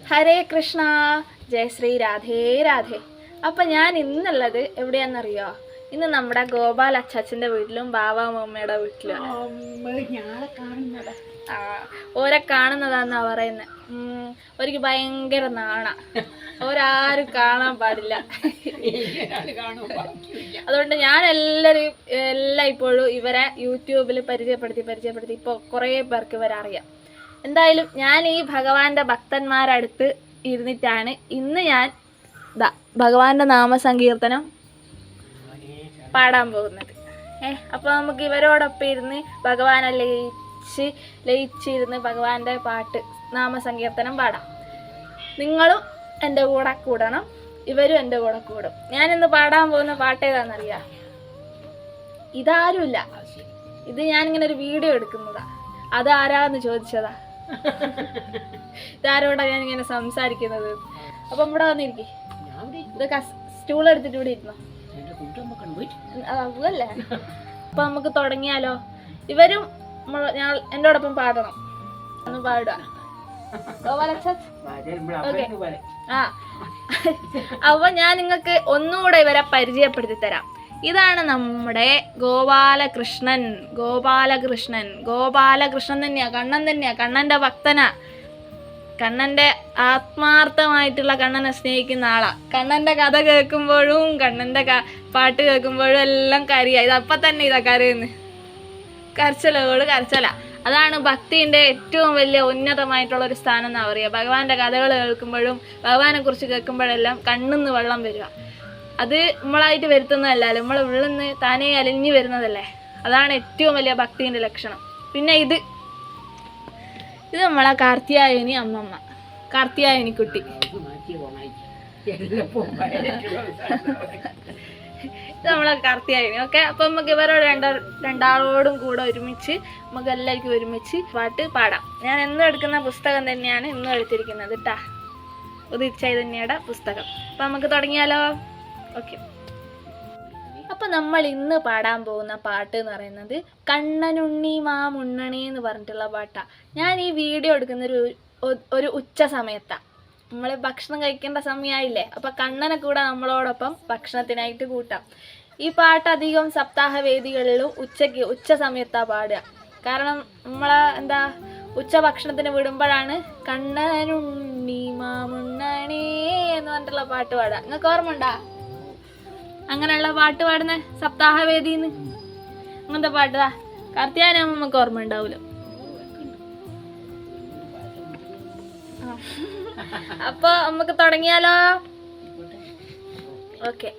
ഹരേ കൃഷ്ണ, ജയശ്രീ, രാധേ രാധേ. അപ്പം ഞാൻ ഇന്നുള്ളത് എവിടെയാണെന്നറിയോ? ഇന്ന് നമ്മുടെ ഗോപാൽ അച്ചാച്ചൻ്റെ വീട്ടിലും ബാബാ മമ്മയുടെ വീട്ടിലും. ഓരെ കാണുന്നതാന്നാ പറയുന്നത്. ഒരിക്കൽ ഭയങ്കര നാണ, ഓരാരും കാണാൻ പാടില്ല. അതുകൊണ്ട് ഞാൻ എല്ലാം ഇപ്പോഴും ഇവരെ യൂട്യൂബിൽ പരിചയപ്പെടുത്തി ഇപ്പോൾ കുറേ പേർക്ക് ഇവരെ അറിയാം. എന്തായാലും ഞാൻ ഈ ഭഗവാന്റെ ഭക്തന്മാരടുത്ത് ഇരുന്നിട്ടാണ് ഇന്ന് ഞാൻ ഭഗവാന്റെ നാമസങ്കീർത്തനം പാടാൻ പോകുന്നത്. അപ്പോൾ നമുക്ക് ഇവരോടൊപ്പം ഇരുന്ന് ഭഗവാനെ ലയിച്ചിരുന്ന് ഭഗവാന്റെ പാട്ട് നാമസങ്കീർത്തനം പാടാം. നിങ്ങളും എൻ്റെ കൂടെ കൂടണം, ഇവരും എൻ്റെ കൂടെ കൂടും. ഞാനിന്ന് പാടാൻ പോകുന്ന പാട്ട് ഏതാണെന്നറിയാം? ഇതാരുമില്ല, ഇത് ഞാനിങ്ങനെ ഒരു വീഡിയോ എടുക്കുന്നതാ. അതാരാന്ന് ചോദിച്ചതാ. ഇതാരോടാ ഞാനിങ്ങനെ സംസാരിക്കുന്നത്. അപ്പം ഇവിടെ വന്നിരിക്കേ, ഇത് സ്റ്റൂൾ എടുത്തിട്ട് ഇവിടെ ഇരുന്നോ. അതല്ലേ? അപ്പൊ നമുക്ക് തുടങ്ങിയാലോ? ഇവരും ഞാൻ എന്നോടൊപ്പം പാടണം. ഒന്ന് പാടുക. അപ്പൊ ഞാൻ നിങ്ങൾക്ക് ഒന്നുകൂടെ ഇവരെ പരിചയപ്പെടുത്തി തരാം. ഇതാണ് നമ്മുടെ ഗോപാലകൃഷ്ണൻ. ഗോപാലകൃഷ്ണൻ തന്നെയാ, കണ്ണൻ തന്നെയാ, കണ്ണന്റെ ഭക്തനാ. കണ്ണന്റെ ആത്മാർത്ഥമായിട്ടുള്ള കണ്ണനെ സ്നേഹിക്കുന്ന ആളാ. കണ്ണന്റെ കഥ കേൾക്കുമ്പോഴും കണ്ണന്റെ പാട്ട് കേൾക്കുമ്പോഴും എല്ലാം കരയാ. ഇതപ്പം തന്നെ ഇതാ കരയുന്നു. കരച്ചല. അതാണ് ഭക്തിന്റെ ഏറ്റവും വലിയ ഉന്നതമായിട്ടുള്ള ഒരു സ്ഥാനം എന്നാ പറയുക. ഭഗവാന്റെ കഥകൾ കേൾക്കുമ്പോഴും ഭഗവാനെ കുറിച്ച് കേൾക്കുമ്പോഴെല്ലാം കണ്ണിന്ന് വെള്ളം വരിക. അത് നമ്മളായിട്ട് വരുത്തുന്നതല്ലല്ലോ, നമ്മളെ ഉള്ളിൽ നിന്ന് താനേ അലിഞ്ഞു വരുന്നതല്ലേ. അതാണ് ഏറ്റവും വലിയ ഭക്തിന്റെ ലക്ഷണം. പിന്നെ ഇത് നമ്മളെ കാർത്തിയായനി അമ്മമ്മ, കാർത്തിയായനി കുട്ടി. ഇത് നമ്മളെ കാർത്തിയായനി. ഓക്കെ, അപ്പൊ നമുക്ക് ഇവരോട് രണ്ടാളോടും കൂടെ ഒരുമിച്ച് നമുക്ക് എല്ലാവർക്കും ഒരുമിച്ച് പാട്ട് പാടാം. ഞാൻ എന്നും എടുക്കുന്ന പുസ്തകം തന്നെയാണ് ഇന്നും എടുത്തിരിക്കുന്നത് കേട്ടാ, ഉദിത് ചൈതന്യയുടെ പുസ്തകം. അപ്പൊ നമുക്ക് തുടങ്ങിയാലോ? ഓക്കെ. അപ്പൊ നമ്മൾ ഇന്ന് പാടാൻ പോകുന്ന പാട്ട് എന്ന് പറയുന്നത് കണ്ണനുണ്ണി മാമുണ്ണണി എന്ന് പറഞ്ഞിട്ടുള്ള പാട്ടാ. ഞാൻ ഈ വീഡിയോ എടുക്കുന്ന ഒരു ഉച്ച സമയത്താ. നമ്മൾ ഭക്ഷണം കഴിക്കേണ്ട സമയമായില്ലേ, അപ്പൊ കണ്ണനെ കൂടെ നമ്മളോടൊപ്പം ഭക്ഷണത്തിനായിട്ട് കൂട്ടാം. ഈ പാട്ട് അധികം സപ്താഹ വേദികളിലും ഉച്ച സമയത്താ പാടുക. കാരണം നമ്മളെ ഉച്ച ഭക്ഷണത്തിന് വിടുമ്പോഴാണ് കണ്ണനുണ്ണി മാമുണ്ണണി എന്ന് പറഞ്ഞിട്ടുള്ള പാട്ട് പാടുക. നിങ്ങൾക്ക് ഓർമ്മ ഉണ്ടാ അങ്ങനെയുള്ള പാട്ട് പാടുന്ന സപ്താഹവേദിന്ന്? അങ്ങനത്തെ പാട്ടാ കാർത്തിയാനാകുമ്പോൾ നമുക്ക് ഓർമ്മ ഉണ്ടാവൂല. അപ്പൊ നമുക്ക് തുടങ്ങിയാലോ? ഓക്കെ.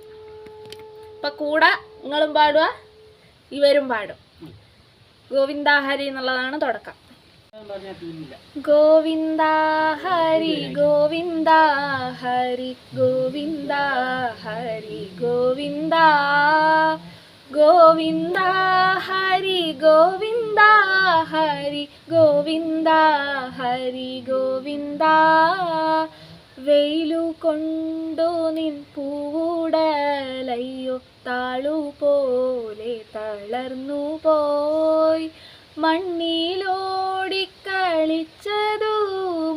അപ്പൊ കൂടെ നിങ്ങളും പാടുക, ഇവരും പാടും. ഗോവിന്ദ ഹരി എന്നുള്ളതാണ് തുടക്കം. ഗോവിന്ദ ഹരി ഗോവിന്ദ ഹരി ഗോവിന്ദ ഹരി ഗോവിന്ദ ഗോവിന്ദ ഹരി ഗോവിന്ദ ഹരി ഗോവിന്ദ ഹരി ഗോവിന്ദ വെയിലു കൊണ്ടു നിൻ പൂവുടലയ്യോ താളു പോലെ തളർന്നു പോയി മണ്ണിലോടിക്കളിച്ചതു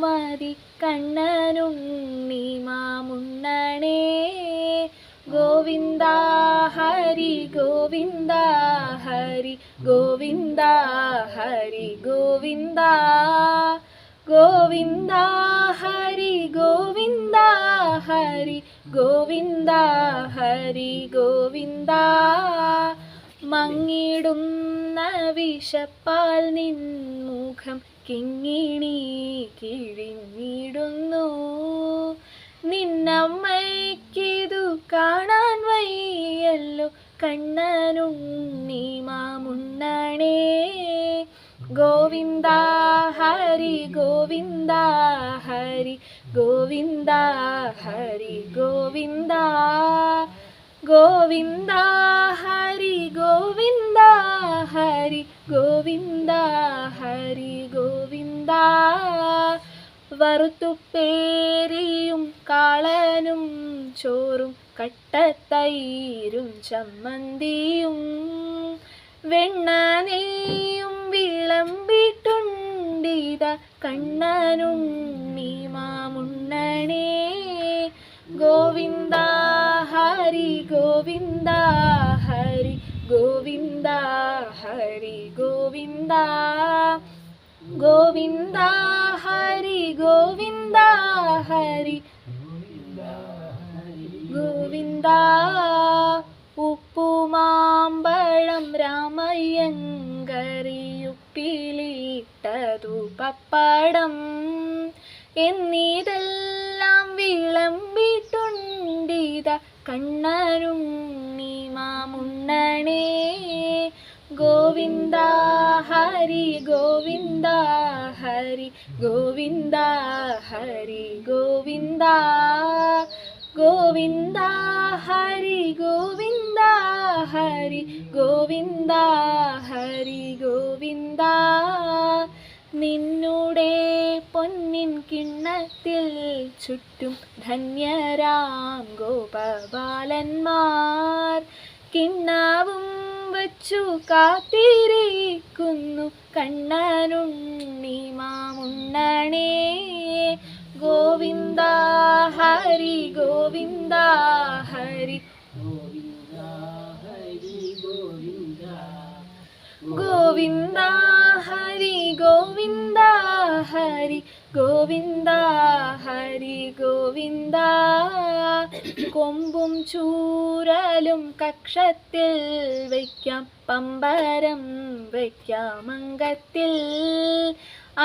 മതി കണ്ണനുണ്ണി മാമുണ്ണണേ ഗോവിന്ദ ഹരി ഗോവിന്ദ ഹരി ഗോവിന്ദ ഹരി ഗോവിന്ദ ഗോവിന്ദ ഹരി ഗോവിന്ദ ഹരി ഗോവിന്ദ ഹരി ഗോവിന്ദ മങ്ങിടുന്ന വിശപ്പാൽ നിൻമുഖം കിങ്ങിണി കിഴിഞ്ഞിടുന്നു നിന്നമ്മയ്ക്കിതു കാണാൻ വയ്യല്ലോ കണ്ണനുണ്ണി മാമുണ്ണണേ ഗോവിന്ദ ഹരി ഗോവിന്ദ ഹരി ഗോവിന്ദ ഹരി ഗോവിന്ദ ഗോവിന്ദ ഹരി ഗോവിന്ദ ഹരി ഗോവിന്ദ ഹരി ഗോവിന്ദ വറുത്തുപ്പേരിയും കാളനും ചോറും കട്ടത്തൈരും ചമ്മന്തിയും വെണ്ണ നെയ്യും വിളമ്പിട്ടുണ്ടിത കണ്ണനുണ്ണി മാമുണ്ണ ഗോവിന്ദ ഹരി ഗോവിന്ദ ഹരി ഗോവിന്ദ ഗോവിന്ദ ഹരി ഗോവിന്ദ ഹരി ഗോവിന്ദ ഉപ്പുമാമ്പഴം രാമയ്യങ്കരിയുപ്പിലിട്ടതു പപ്പടം എന്നിതെല്ലാം വിളമ്പിട്ടുണ്ടിത കണ്ണനുണ്ണി മാമുണ്ണണേ ഗോവിന്ദ ഹരി ഗോവിന്ദ ഹരി ഗോവിന്ദ ഹരി ഗോവിന്ദ ഗോവിന്ദ ഹരി ഗോവിന്ദ ഹരി ഗോവിന്ദ ഹരി ഗോവിന്ദ നിന്നുടെ പൊന്നിൻ കിണ്ണത്തിൽ ചുറ്റും ധന്യരാം ഗോപബാലന്മാർ കിണ്ണവും വച്ചു കാത്തിരിക്കുന്നു കണ്ണനുണ്ണി മാമുണ്ണണേ ഗോവിന്ദ ഹരി ഗോവിന്ദ ഹരി ഗോവിന്ദ ഹരി ഗോവിന്ദ ഹരി ഗോവിന്ദ ഹരി ഗോവിന്ദ കൊമ്പും ചൂരലും കക്ഷത്തിൽ വയ്ക്കാം പമ്പരം വയ്ക്കാം അംഗത്തിൽ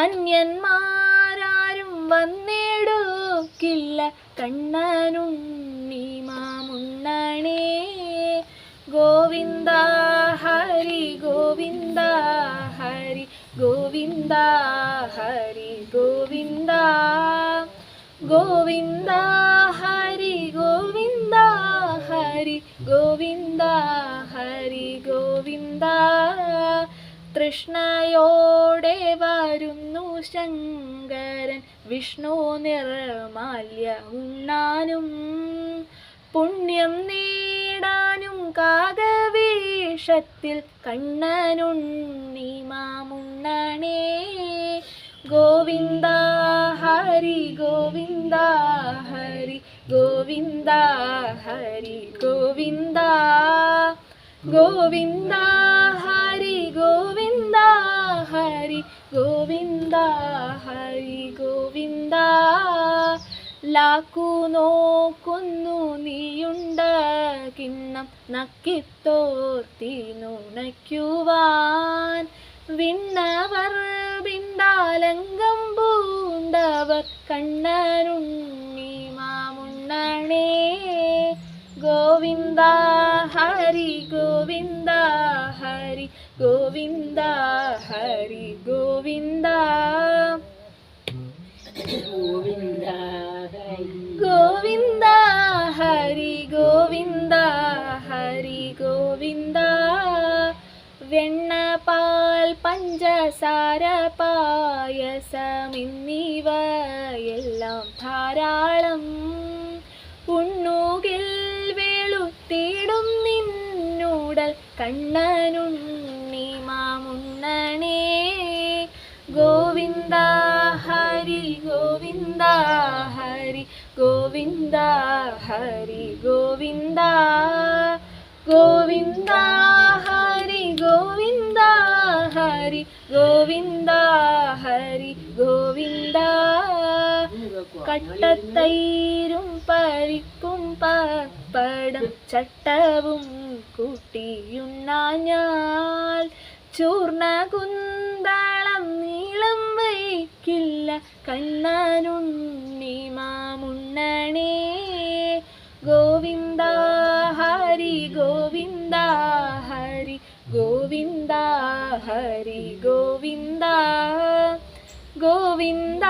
അന്യന്മാരാരും വന്നിടുക്കില്ല കണ്ണനുണ്ണി മാമുണ്ണണേ ഗോവിന്ദ ഹരി ഗോവിന്ദ ഹരി ഗോവിന്ദ ഹരി ഗോവിന്ദ ഗോവിന്ദ ഹരി ഗോവിന്ദ ഹരി ഗോവിന്ദ ഹരി ഗോവിന്ദ തൃഷ്ണയോടെ വരുന്നു ശങ്കരൻ വിഷ്ണു നിർമാല്യ ഉണ്ണാനും പുണ്യം നേടാനും കാകവേഷത്തിൽ കണ്ണനുണ്ണി മാമുണ്ണണേ ഗോവിന്ദ ഹരി ഗോവിന്ദ ഹരി ഗോവിന്ദ ഹരി ഗോവിന്ദ ഗോവിന്ദ ഹരി ഗോവിന്ദ ഹരി ഗോവിന്ദ ഹരി ഗോവിന്ദ ലാക്കു നോക്കുന്നു നീയുണ്ട കിണ്ണം നക്കിത്തോർത്തി നുണയ്ക്കുവാൻ വിണ്ണവർ വിണ്ടാലങ്കം പൂണ്ടവർ കണ്ണനുണ്ണി മാമുണ്ണണേ ഗോവിന്ദ ഹരി ഗോവിന്ദ ഹരി ഗോവിന്ദ ഹരി ഗോവിന്ദ ഗോവിന്ദ ഹരി ഗോവിന്ദ ഹരി ഗോവിന്ദ വെണ്ണപാൽ പഞ്ചസാര പായസമെന്നിവയെല്ലാം ധാരാളം ഉണ്ണുകിൽ വെളുത്തിടും നിന്നൂടൽ കണ്ണനുണ്ണി മാമുണ്ണണേ ഗോവിന്ദ ഹരി ഗോവിന്ദ ഹരി ഗോവിന്ദ ഹരി ഗോവിന്ദ ഗോവിന്ദ ഹരി ഗോവിന്ദ ഹരി ഗോവിന്ദ ഹരി ഗോവിന്ദ കട്ടത്തൈരും പരിപ്പും പപ്പടം ചട്ടവും കൂട്ടിയുണ്ണാഞ്ഞാൽ ചൂർണകുന്തളം നീളം വയ്ക്കില്ല കണ്ണനുണ്ണി മാമുണ്ണണേ ഗോവിന്ദ ഹരി ഗോവിന്ദ ഹരി ഗോവിന്ദ ഹരി ഗോവിന്ദ ഗോവിന്ദ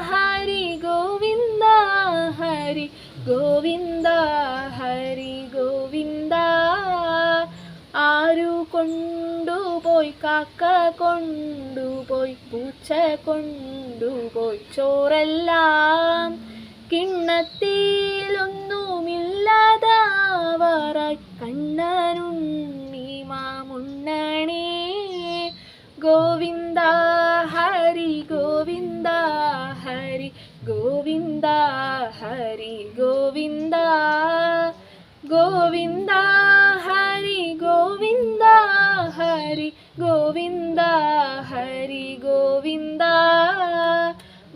ഹരി ഗോവിന്ദ ഹരി ഗോവിന്ദ ഹരി ഗോവിന്ദ ആരു കൊണ്ടുപോയി കാക്ക കൊണ്ടുപോയി പൂച്ച കൊണ്ടുപോയി ചോറെല്ലാം കിണ്ണത്തിലൊന്നുമില്ലാതാവാറായി കണ്ണനുണ്ണി മാമുണ്ണണേ ഗോവിന്ദ ഹരി ഗോവിന്ദ ഹരി ഗോവിന്ദ ഹരി ഗോവിന്ദ ഗോവിന്ദ ഗോവിന്ദ ഹരി ഗോവിന്ദ ഹരി ഗോവിന്ദ ഹരി ഗോവിന്ദ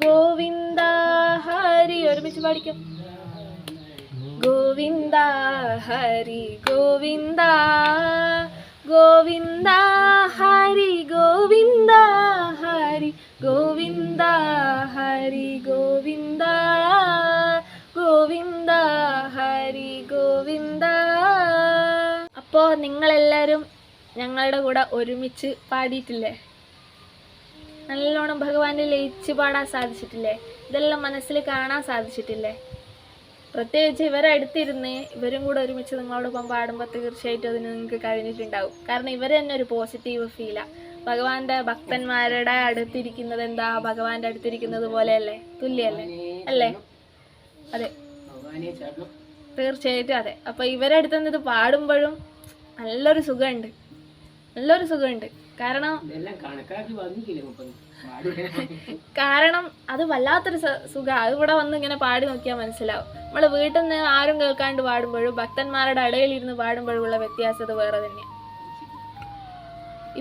ഗോവിന്ദ ഹരി. ഒരുമിച്ച് പാടിക്കാം. ഗോവിന്ദ ഹരി ഗോവിന്ദ ഗോവിന്ദ ഹരി ഗോവിന്ദ ഹരി ഗോവിന്ദ ഹരി ഗോവിന്ദ ഗോവിന്ദ ഹരി ഗോവിന്ദ. അപ്പോൾ നിങ്ങളെല്ലാവരും ഞങ്ങളുടെ കൂടെ ഒരുമിച്ച് പാടിയിട്ടില്ലേ? നല്ലോണം ഭഗവാനെ ലയിച്ച് പാടാൻ സാധിച്ചിട്ടില്ലേ? ഇതെല്ലാം മനസ്സിൽ കാണാൻ സാധിച്ചിട്ടില്ലേ? പ്രത്യേകിച്ച് ഇവരെ അടുത്തിരുന്ന് ഇവരും കൂടെ ഒരുമിച്ച് നിങ്ങളോടൊപ്പം പാടുമ്പോൾ തീർച്ചയായിട്ടും അതിന് നിങ്ങൾക്ക് കഴിഞ്ഞിട്ടുണ്ടാവും. കാരണം ഇവർ തന്നെ ഒരു പോസിറ്റീവ് ഫീലാണ്. ഭഗവാന്റെ ഭക്തന്മാരുടെ അടുത്തിരിക്കുന്നത് എന്താ ഭഗവാന്റെ അടുത്തിരിക്കുന്നത് പോലെയല്ലേ? തുല്യല്ലേ? അല്ലേ? അതെ, തീർച്ചയായിട്ടും അതെ. അപ്പൊ ഇവരെ അടുത്ത് ഇത് പാടുമ്പോഴും നല്ലൊരു സുഖമുണ്ട്, നല്ലൊരു സുഖമുണ്ട്. കാരണം അത് വല്ലാത്തൊരു സുഖം. അത് ഇവിടെ വന്ന് ഇങ്ങനെ പാടി നോക്കിയാൽ മനസ്സിലാവും. നമ്മള് വീട്ടിൽ നിന്ന് ആരും കേൾക്കാണ്ട് പാടുമ്പോഴും ഭക്തന്മാരുടെ ഇടയിൽ ഇരുന്ന് പാടുമ്പോഴും ഉള്ള വ്യത്യാസത വേറെ തന്നെയാണ്.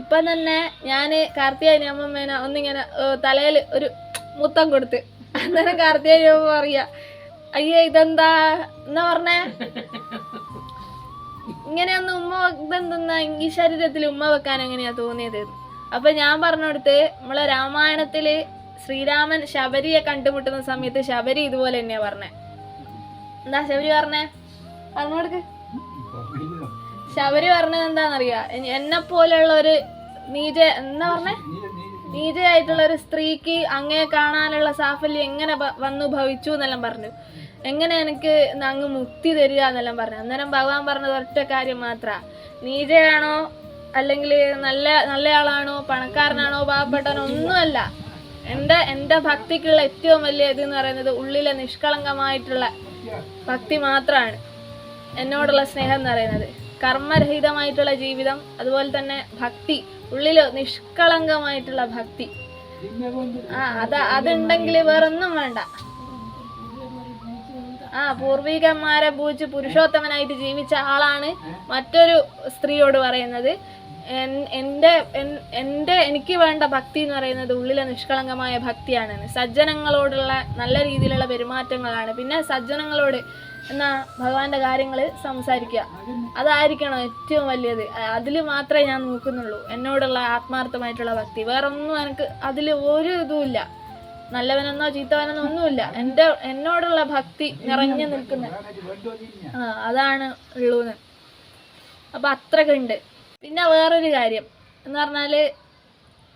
ഇപ്പം തന്നെ ഞാന് കാർത്തികേയനി അമ്മമ്മേനെ ഒന്നിങ്ങനെ തലയിൽ ഒരു മുത്തം കൊടുത്ത് അന്നേരം കാർത്തികേയനി അമ്മ പറയാ, അയ്യേ ഇതെന്താ എന്നാ പറഞ്ഞേ, ഇങ്ങനെയൊന്ന് ഉമ്മ ഇതെന്തെന്നാ ഈ ശരീരത്തിൽ ഉമ്മ വെക്കാൻ എങ്ങനെയാ തോന്നിയത്? അപ്പൊ ഞാൻ പറഞ്ഞു കൊടുത്ത്, നമ്മളെ രാമായണത്തില് ശ്രീരാമൻ ശബരിയെ കണ്ടുമുട്ടുന്ന സമയത്ത് ശബരി ഇതുപോലെ തന്നെയാ പറഞ്ഞേ. എന്താ ശബരി പറഞ്ഞേ? പറഞ്ഞു കൊടുക്ക്. ശബരി പറഞ്ഞത് എന്താന്നറിയാ? എന്നെ പോലെയുള്ള ഒരു എന്താ പറഞ്ഞേ, നീചയായിട്ടുള്ള ഒരു സ്ത്രീക്ക് അങ്ങയെ കാണാനുള്ള സാഫല്യം എങ്ങനെ വന്നു ഭവിച്ചു എന്നെല്ലാം പറഞ്ഞു. എങ്ങനെ എനിക്ക് അങ്ങ് മുക്തി തരിക എന്നെല്ലാം പറഞ്ഞു. അന്നേരം ഭഗവാൻ പറഞ്ഞത് ഒറ്റ കാര്യം മാത്ര, നീചയാണോ അല്ലെങ്കിൽ നല്ലയാളാണോ പണക്കാരനാണോ പാവപ്പെട്ടവനോ ഒന്നുമല്ല. എൻ്റെ ഭക്തിക്കുള്ള ഏറ്റവും വലിയ ഇതെന്ന് പറയുന്നത് ഉള്ളിലെ നിഷ്കളങ്കമായിട്ടുള്ള ഭക്തി മാത്രമാണ്. എന്നോടുള്ള സ്നേഹം എന്ന് പറയുന്നത് കർമ്മരഹിതമായിട്ടുള്ള ജീവിതം, അതുപോലെ തന്നെ ഭക്തി, ഉള്ളിൽ നിഷ്കളങ്കമായിട്ടുള്ള ഭക്തി. അതുണ്ടെങ്കിൽ വേറൊന്നും വേണ്ട. പൂർവികന്മാരെ പൂജിച്ച് പുരുഷോത്തമനായിട്ട് ജീവിച്ച ആളാണ് മറ്റൊരു സ്ത്രീയോട് പറയുന്നത്, എനിക്ക് വേണ്ട ഭക്തി എന്ന് പറയുന്നത് ഉള്ളിലെ നിഷ്കളങ്കമായ ഭക്തിയാണ്. സജ്ജനങ്ങളോടുള്ള നല്ല രീതിയിലുള്ള പെരുമാറ്റങ്ങളാണ്. പിന്നെ സജ്ജനങ്ങളോട് എന്നാ ഭഗവാന്റെ കാര്യങ്ങൾ സംസാരിക്കുക, അതായിരിക്കണം ഏറ്റവും വലിയത്. അതിൽ മാത്രമേ ഞാൻ നോക്കുന്നുള്ളൂ, എന്നോടുള്ള ആത്മാർത്ഥമായിട്ടുള്ള ഭക്തി. വേറൊന്നും എനിക്ക് അതിൽ ഒരു ഇതുമില്ല, നല്ലവനെന്നോ ചീത്തവനെന്നോ ഒന്നുമില്ല. എന്നോടുള്ള ഭക്തി നിറഞ്ഞു നിൽക്കുന്ന അതാണ് ഉള്ളൂന്ന്. അപ്പൊ അത്രയൊക്കെ ഉണ്ട്. പിന്നെ വേറൊരു കാര്യം എന്ന് പറഞ്ഞാല്,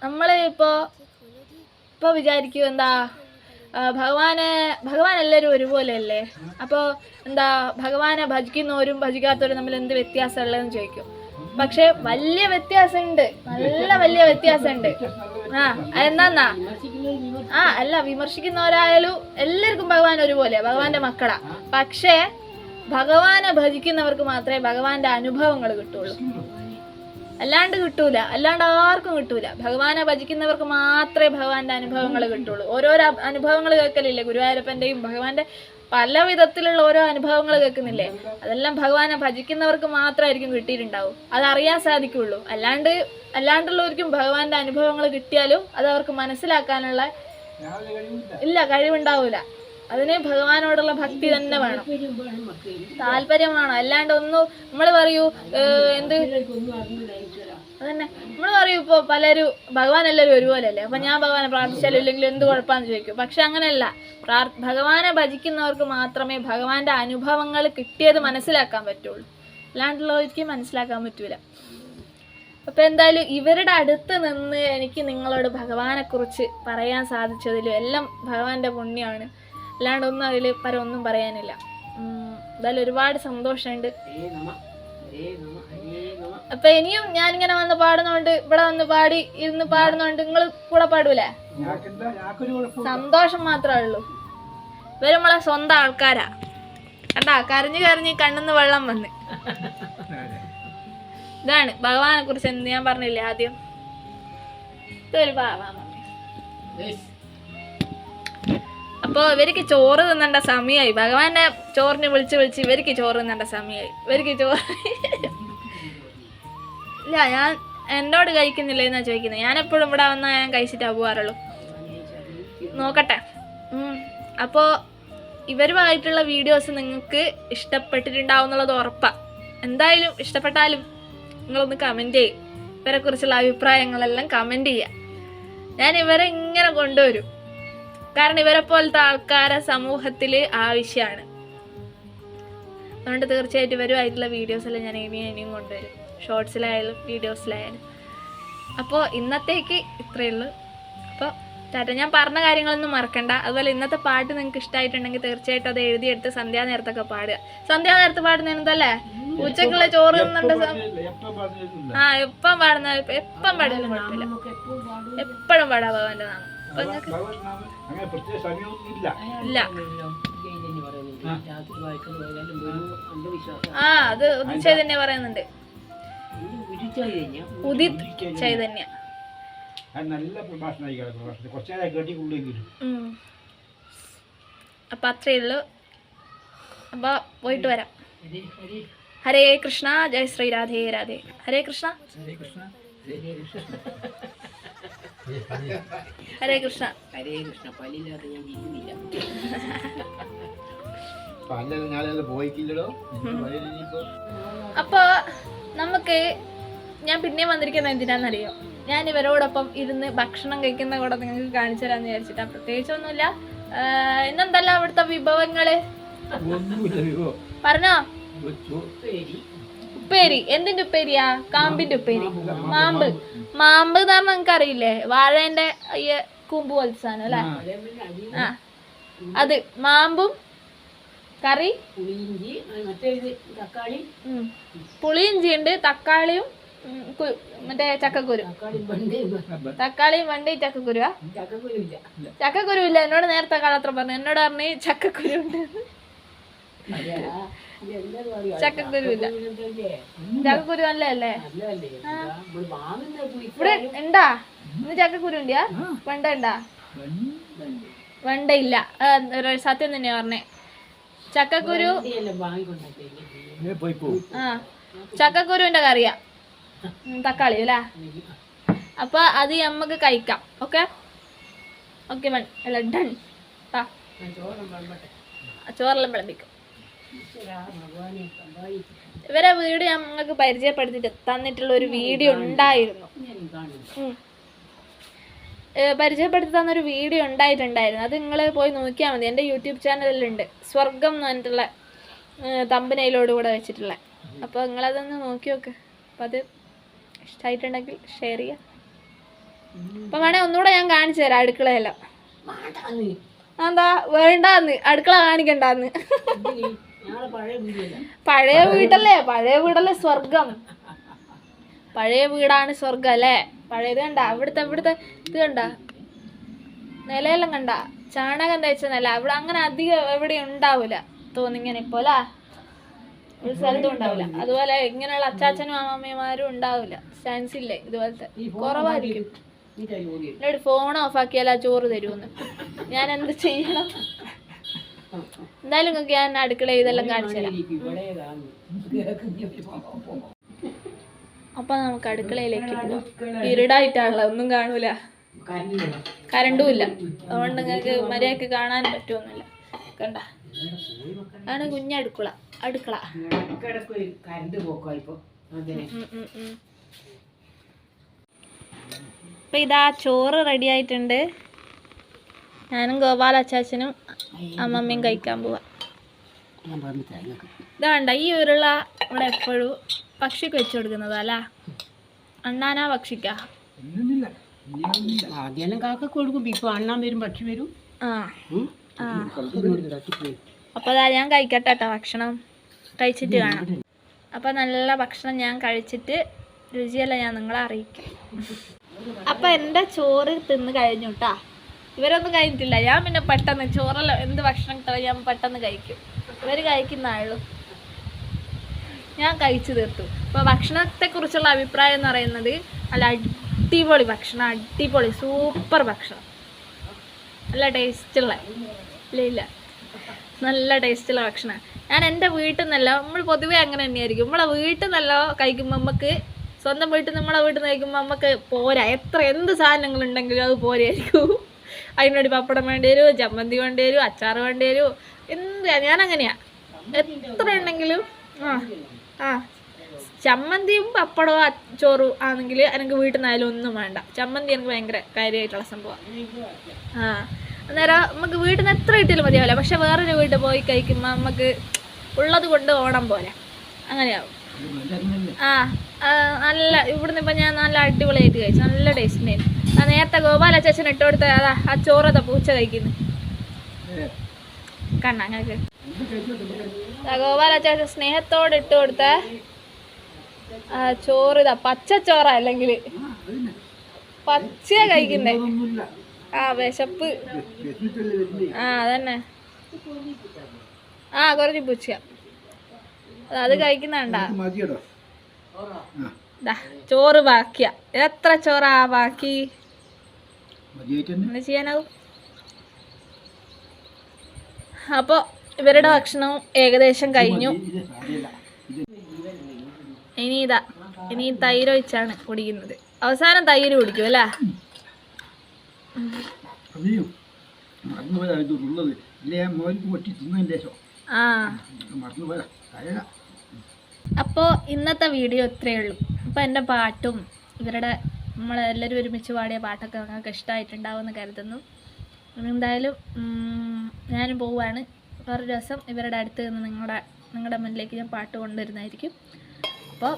നമ്മള് ഇപ്പൊ വിചാരിക്കും എന്താ ഭഗവാൻ എല്ലാവരും ഒരുപോലെ അല്ലേ, അപ്പോൾ എന്താ ഭഗവാനെ ഭജിക്കുന്നവരും ഭജിക്കാത്തവരും തമ്മിൽ എന്ത് വ്യത്യാസമുള്ളതെന്ന് ചോദിക്കും. പക്ഷെ വലിയ വ്യത്യാസമുണ്ട്, നല്ല വലിയ വ്യത്യാസമുണ്ട്. അതെന്താന്നാ അല്ല വിമർശിക്കുന്നവരായാലും എല്ലാവർക്കും ഭഗവാൻ ഒരുപോലെ, ഭഗവാന്റെ മക്കളാ. പക്ഷേ ഭഗവാനെ ഭജിക്കുന്നവർക്ക് മാത്രമേ ഭഗവാന്റെ അനുഭവങ്ങൾ കിട്ടുള്ളൂ, അല്ലാണ്ട് കിട്ടൂല, അല്ലാണ്ട് ആർക്കും കിട്ടൂല. ഭഗവാനെ ഭജിക്കുന്നവർക്ക് മാത്രമേ ഭഗവാന്റെ അനുഭവങ്ങൾ കിട്ടുള്ളൂ. ഓരോരോ അനുഭവങ്ങൾ കേൾക്കലില്ലേ ഗുരുവായൂരപ്പന്റെയും ഭഗവാന്റെ പല വിധത്തിലുള്ള ഓരോ അനുഭവങ്ങൾ കേൾക്കുന്നില്ലേ, അതെല്ലാം ഭഗവാനെ ഭജിക്കുന്നവർക്ക് മാത്രമായിരിക്കും കിട്ടിയിട്ടുണ്ടാവും, അതറിയാൻ സാധിക്കുള്ളൂ. അല്ലാണ്ടുള്ളവർക്കും ഭഗവാന്റെ അനുഭവങ്ങൾ കിട്ടിയാലും അത് അവർക്ക് മനസ്സിലാക്കാനുള്ള കഴിവുണ്ടാവൂല. അതിന് ഭഗവാനോടുള്ള ഭക്തി തന്നെ വേണം, താല്പര്യം വേണം. അല്ലാണ്ട് ഒന്നും നമ്മൾ പറയൂ അതന്നെ നമ്മൾ പറയൂ ഇപ്പൊ പലരും ഭഗവാൻ എല്ലാവരും ഒരുപോലെ അല്ലേ, അപ്പൊ ഞാൻ ഭഗവാനെ പ്രാർത്ഥിച്ചാലും ഇല്ലെങ്കിലും എന്ത് കുഴപ്പമാണെന്ന് ചോദിക്കും. പക്ഷെ അങ്ങനെയല്ല, ഭഗവാനെ ഭജിക്കുന്നവർക്ക് മാത്രമേ ഭഗവാന്റെ അനുഭവങ്ങൾ കിട്ടിയത് മനസ്സിലാക്കാൻ പറ്റുള്ളൂ, അല്ലാണ്ടുള്ളവർക്ക് മനസ്സിലാക്കാൻ പറ്റൂല. അപ്പൊ എന്തായാലും ഇവരുടെ അടുത്ത് നിന്ന് എനിക്ക് നിങ്ങളോട് ഭഗവാനെ കുറിച്ച് പറയാൻ സാധിച്ചതിലും എല്ലാം ഭഗവാന്റെ പുണ്യമാണ്, അല്ലാണ്ട് ഒന്നും അതിൽ ഒന്നും പറയാനില്ല. എന്തായാലും ഒരുപാട് സന്തോഷമുണ്ട്. അപ്പൊ ഇനിയും ഞാനിങ്ങനെ വന്ന് പാടുന്നോണ്ട്, ഇവിടെ വന്ന് ഇരുന്ന് പാടുന്നോണ്ട് നിങ്ങൾ കൂടെ പാടൂലേ? സന്തോഷം മാത്രമേ ഉള്ളൂ. ഇവര് നമ്മളെ സ്വന്തം ആൾക്കാരാ. കണ്ടാ കരഞ്ഞു കണ്ണിന്ന് വെള്ളം വന്ന്. ഇതാണ് ഭഗവാനെ കുറിച്ച് എന്ത് ഞാൻ പറഞ്ഞില്ലേ ആദ്യം, ഇതൊരു പാവാ. അപ്പൊ അപ്പോൾ ഇവർക്ക് ചോറ് തിന്നേണ്ട സമയമായി. ഭഗവാനെ ചോറിന് വിളിച്ച് ഇവർക്ക് ചോറ് തിന്നേണ്ട സമയമായി. ഇവർക്ക് ചോറ് ഇല്ല, ഞാൻ എന്നോട് കഴിക്കുന്നില്ല എന്നാ ചോദിക്കുന്നത്. ഞാനെപ്പോഴും ഇവിടെ വന്നാൽ ഞാൻ കഴിച്ചിട്ടാ പോകാറുള്ളൂ. നോക്കട്ടെ. അപ്പോൾ ഇവരുമായിട്ടുള്ള വീഡിയോസ് നിങ്ങൾക്ക് ഇഷ്ടപ്പെട്ടിട്ടുണ്ടാവും എന്നുള്ളത് ഉറപ്പാണ്. എന്തായാലും ഇഷ്ടപ്പെട്ടാലും നിങ്ങളൊന്ന് കമൻറ്റ് ചെയ്യും. ഇവരെ കുറിച്ചുള്ള അഭിപ്രായങ്ങളെല്ലാം കമൻറ്റ് ചെയ്യുക. ഞാൻ ഇവരെ ഇങ്ങനെ കൊണ്ടുവരും. കാരണം ഇവരെ പോലത്തെ ആൾക്കാരെ സമൂഹത്തിൽ ആവശ്യമാണ്. അതുകൊണ്ട് തീർച്ചയായിട്ടും ഇവരുമായിട്ടുള്ള വീഡിയോസെല്ലാം ഞാൻ ഇനിയും കൊണ്ടുവരും. ഷോർട്സിലായാലും വീഡിയോസിലായാലും. അപ്പോൾ ഇന്നത്തേക്ക് ഇത്രയേ ഉള്ളൂ. അപ്പോൾ ടാറ്റ. ഞാൻ പറഞ്ഞ കാര്യങ്ങളൊന്നും മറക്കണ്ട. അതുപോലെ ഇന്നത്തെ പാട്ട് നിങ്ങൾക്ക് ഇഷ്ടമായിട്ടുണ്ടെങ്കിൽ തീർച്ചയായിട്ടും അത് എഴുതിയെടുത്ത് സന്ധ്യാനേരത്തൊക്കെ പാടുക. സന്ധ്യാനേരത്ത് പാടുന്നതല്ലേ? ഉച്ചക്കുള്ള ചോറ് തിന്നേണ്ട എപ്പം പാടുന്ന എപ്പം പാടുന്ന കുഴപ്പമില്ല. എപ്പോഴും പാടാ ഭഗവാന്റെ നാമം. അപ്പൊ ഇല്ല. അത് ഉദിത് ചൈതന്യ പറയുന്നുണ്ട്. ഉദിത് ചൈതന്യ. അപ്പൊ അത്രേ ഉള്ളൂ. അപ്പൊ പോയിട്ട് വരാം. ഹരേ കൃഷ്ണ. ജയ ശ്രീ രാധേ രാധേ. ഹരേ കൃഷ്ണ. ഹരേ കൃഷ്ണ. ഹരേ കൃഷ്ണ. അപ്പൊ നമുക്ക് ഞാൻ പിന്നെയും വന്നിരിക്കുന്നത് എന്തിനാന്നറിയോ? ഞാൻ ഇവരോടൊപ്പം ഇരുന്ന് ഭക്ഷണം കഴിക്കുന്ന കൂടെ നിങ്ങൾക്ക് കാണിച്ചു തരാന്ന് വിചാരിച്ചിട്ടാ. പ്രത്യേകിച്ചൊന്നുമില്ല. ഇന്നെന്തല്ല അവിടുത്തെ വിഭവങ്ങള് പറഞ്ഞോ? ഉപ്പേരി. എന്തിന്റെ ഉപ്പേരിയാ? കാമ്പിന്റെ ഉപ്പേരി. മാമ്പ്. മാമ്പ് എന്ന് പറഞ്ഞാൽ നിങ്ങൾക്ക് അറിയില്ലേ? വാഴേന്റെ കൂമ്പ് പോലത്തെ സാധനം അല്ലേ? ആ, അത് മാമ്പും കറി. പുളിയിഞ്ചി ഉണ്ട്, തക്കാളിയും മറ്റേ ചക്കക്കുരു. തക്കാളിയും വണ്ടി ചക്കക്കുരുവാ? ചക്കക്കുരു ഇല്ല. എന്നോട് നേരത്തെ കാലത്ര പറഞ്ഞു. എന്നോട് പറഞ്ഞു ചക്കക്കുരു ഉണ്ട്. ചക്കക്കുരു ഇല്ല. ചക്കക്കുരു നല്ലതല്ലേ? ഇവിടെ ഉണ്ടാ ഇന്ന് ചക്കക്കുരു ഉണ്ടാ? വെണ്ട ഉണ്ടാ? വെണ്ട ഇല്ല. സത്യം തന്നെയാ പറഞ്ഞേ. ചക്കക്കുരു. ആ, ചക്കക്കുരുവിന്റെ കറിയാ. തക്കാളി അല്ലേ? അപ്പൊ അത് നമുക്ക് കഴിക്കാം. Okay okay. അല്ല ഡൺ. ചോറെല്ലാം വിളമ്പിക്കും. ഇവരെ വീട് ഞങ്ങൾക്ക് പരിചയപ്പെടുത്തിട്ട് തന്നിട്ടുള്ള ഒരു വീഡിയോ ഉണ്ടായിരുന്നു. പരിചയപ്പെടുത്തി തന്നൊരു വീഡിയോ ഉണ്ടായിട്ടുണ്ടായിരുന്നു. അത് നിങ്ങൾ പോയി നോക്കിയാൽ മതി. എൻ്റെ യൂട്യൂബ് ചാനലിലുണ്ട്. സ്വർഗം എന്ന് പറഞ്ഞിട്ടുള്ള തമ്പനയിലോട് കൂടെ വെച്ചിട്ടുള്ള. അപ്പോൾ നിങ്ങളതൊന്ന് നോക്കി നോക്ക്. അപ്പം അത് ഇഷ്ടമായിട്ടുണ്ടെങ്കിൽ ഷെയർ ചെയ്യാം. അപ്പം വേണേൽ ഒന്നുകൂടെ ഞാൻ കാണിച്ചു തരാം അടുക്കളയെല്ലാം. എന്താ വേണ്ടാന്ന്? അടുക്കള കാണിക്കണ്ടാന്ന്? പഴയ വീടല്ലേ സ്വർഗം. പഴയ വീടാണ് സ്വർഗം അല്ലേ? പഴയത് കണ്ട? ഇവിടുത്തെ ഇത് കണ്ട? നിലയെല്ലാം കണ്ട? ചാണകം തേച്ച നില. അവിടെ അങ്ങനെ അധികം എവിടെ ഉണ്ടാവൂല തോന്നിങ്ങനെ ഇപ്പൊ അല്ലേ? ഒരു സ്ഥലത്തും ഉണ്ടാവില്ല. അതുപോലെ ഇങ്ങനെയുള്ള അച്ചാച്ചനും അമ്മമ്മമാരും ഉണ്ടാവില്ല. ചാൻസ് ഇല്ലേ? ഇതുപോലത്തെ കുറവായിരിക്കും. എന്നോട് ഫോൺ ഓഫ് ആക്കിയാൽ ആ ചോറ് തരുമെന്ന്. ഞാൻ എന്ത് ചെയ്യണം? എന്തായാലും നിങ്ങൾക്ക് ഞാൻ അടുക്കള ഇതെല്ലാം കാണിച്ചു തരാം. അപ്പൊ നമുക്ക് അടുക്കളയിലേക്ക് പോവാം. ഇരുടായിട്ടാണല്ലോ, ഒന്നും കാണൂല. കരണ്ടും ഇല്ല. അതുകൊണ്ട് നിങ്ങൾക്ക് മര്യാദക്ക് കാണാൻ പറ്റുമൊന്നുമില്ല. കണ്ട? ആണ് കുഞ്ഞടുക്കള. അടുക്കള. അപ്പൊ ഇതാ ചോറ് റെഡി ആയിട്ടുണ്ട്. ഞാനും ഗോപാല അച്ചാച്ചനും അമ്മമ്മയും കഴിക്കാൻ പോവാ. ഇതാണ്ട ഈ ഉരുള ഇവിടെ എപ്പോഴും പക്ഷിക്ക് വെച്ചു കൊടുക്കുന്നതല്ല? അണ്ണാനാ പക്ഷിക്കാ? അപ്പൊ അതാ ഞാൻ കഴിക്കട്ടെ കേട്ടോ. ഭക്ഷണം കഴിച്ചിട്ട് കാണാം. അപ്പൊ നല്ല ഭക്ഷണം ഞാൻ കഴിച്ചിട്ട് രുചിയല്ല ഞാൻ നിങ്ങളെ അറിയിക്കാം. അപ്പൊ എൻ്റെ ചോറ് തിന്ന് കഴിഞ്ഞു കേട്ടാ. ഇവരൊന്നും കഴിഞ്ഞിട്ടില്ല. ഞാൻ പിന്നെ പെട്ടെന്ന് ചോറല്ല എന്ത് ഭക്ഷണം കിട്ടാൻ ഞാൻ പെട്ടെന്ന് കഴിക്കും. ഇവർ കഴിക്കുന്നതായുള്ളൂ. ഞാൻ കഴിച്ചു തീർത്തു. അപ്പോൾ ഭക്ഷണത്തെക്കുറിച്ചുള്ള അഭിപ്രായം എന്ന് പറയുന്നത് നല്ല അടിപൊളി ഭക്ഷണം. അടിപൊളി സൂപ്പർ ഭക്ഷണം. നല്ല ടേസ്റ്റുള്ള. ഇല്ല ഇല്ല, നല്ല ടേസ്റ്റുള്ള ഭക്ഷണമാണ്. ഞാൻ എൻ്റെ വീട്ടിൽ നിന്നല്ല, നമ്മൾ പൊതുവേ അങ്ങനെ തന്നെയായിരിക്കും. നമ്മളെ വീട്ടിൽ നിന്നല്ല കഴിക്കുമ്പോൾ നമുക്ക്, സ്വന്തം വീട്ടിൽ നിന്ന് നമ്മളെ വീട്ടിൽ നിന്ന് കഴിക്കുമ്പോൾ നമുക്ക് പോരാ. എന്ത് സാധനങ്ങളുണ്ടെങ്കിലും അത് പോരായിരിക്കും. അതിനോട് പപ്പടം വേണ്ടി വരും, ചമ്മന്തി വേണ്ടി വരും, അച്ചാർ വേണ്ടി വരും, ഞാനങ്ങനെയാണ്. എത്ര ഉണ്ടെങ്കിലും ചമ്മന്തിയും പപ്പടവും ചോറും ആണെങ്കിൽ എനിക്ക് വീട്ടിൽ നിന്നായാലും ഒന്നും വേണ്ട. ചമ്മന്തി എനിക്ക് ഭയങ്കര കാര്യമായിട്ടുള്ള സംഭവമാണ്. അന്നേരം നമുക്ക് വീട്ടിൽ നിന്ന് എത്ര കിട്ടിയാലും മതിയാവില്ല. പക്ഷെ വേറൊരു വീട്ടിൽ പോയി കഴിക്കുമ്പോൾ നമുക്ക് ഉള്ളത് കൊണ്ട് ഓണം പോലെ അങ്ങനെയാവും. നല്ല ഇവിടുന്ന് ഇപ്പം ഞാൻ നല്ല അടിപൊളിയായിട്ട് കഴിച്ചു, നല്ല ടേസ്റ്റ് ഉണ്ടായിരുന്നു. നേരത്തെ ഗോപാല ചേച്ചൻ ഇട്ട് കൊടുത്ത ആ ചോറതാ പൂച്ച കഴിക്കുന്നു കണ്ണ ഞങ്ങൾക്ക്. ഗോപാല ചേച്ചൻ സ്നേഹത്തോടെ ഇട്ട് കൊടുത്ത ചോറ് ഇതാ പച്ച ചോറ, അല്ലെങ്കിൽ പച്ച കഴിക്കുന്നേ. വിശപ്പ്. അതന്നെ. കുറച്ച് പൂച്ച അത് കഴിക്കുന്നുണ്ടാ. ചോറ് ബാക്കിയാ. എത്ര ചോറാ ബാക്കി? എന്താ ചെയ്യാനാവും? അപ്പോൾ ഇവരുടെ ഭക്ഷണം ഏകദേശം കഴിഞ്ഞു. ഇനി തൈര് ഒഴിച്ചാണ് കുടിക്കുന്നത്. അവസാനം തൈര് കുടിക്കും അല്ലേ? അപ്പോൾ ഇന്നത്തെ വീഡിയോ ഇത്രയേ ഉള്ളൂ. അപ്പോൾ എൻ്റെ പാട്ടും ഇവരുടെ നമ്മളെല്ലാവരും ഒരുമിച്ച് പാടിയ പാട്ടൊക്കെ നിങ്ങൾക്ക് ഇഷ്ടമായിട്ടുണ്ടാവുമെന്ന് കരുതുന്നു. എന്തായാലും ഞാനും പോവുകയാണ്. വേറൊരു ദിവസം ഇവരുടെ അടുത്ത് നിന്ന് നിങ്ങളുടെ മുന്നിലേക്ക് ഞാൻ പാട്ട് കൊണ്ടുവരുന്നതായിരിക്കും. അപ്പോൾ